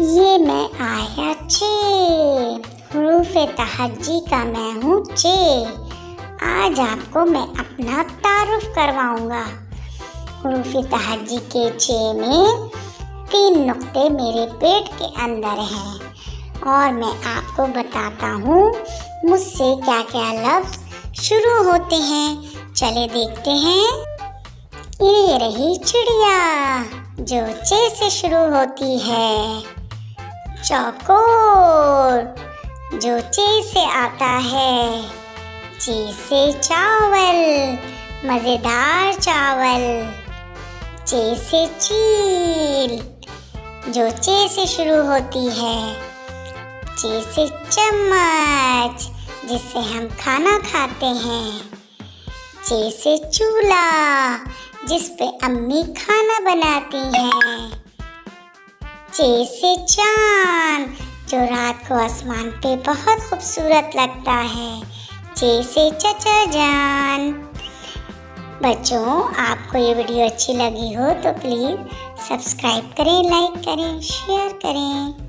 ये मैं आया चे, हुरूफ़े तहज्जी का मैं हूँ चे। आज आपको मैं अपना तारुफ करवाऊँगा। हुरूफ़े तहज्जी के चे में 3 नुक्ते मेरे पेट के अंदर हैं और मैं आपको बताता हूँ मुझसे क्या क्या लफ्ज़ शुरू होते हैं। चले देखते हैं। ये रही चिड़िया जो चे से शुरू होती है। चौकोर जो चे से आता है। चे से चावल, मज़ेदार चावल। चे से चील जो चे से शुरू होती है। चे से चम्मच जिससे हम खाना खाते हैं। चे से चूल्हा जिस पे अम्मी खाना बनाती हैं। चे से चाँद जो रात को आसमान पे बहुत खूबसूरत लगता है। चे से चचा जान। बच्चों, आपको ये वीडियो अच्छी लगी हो तो प्लीज़ सब्सक्राइब करें, लाइक करें, शेयर करें।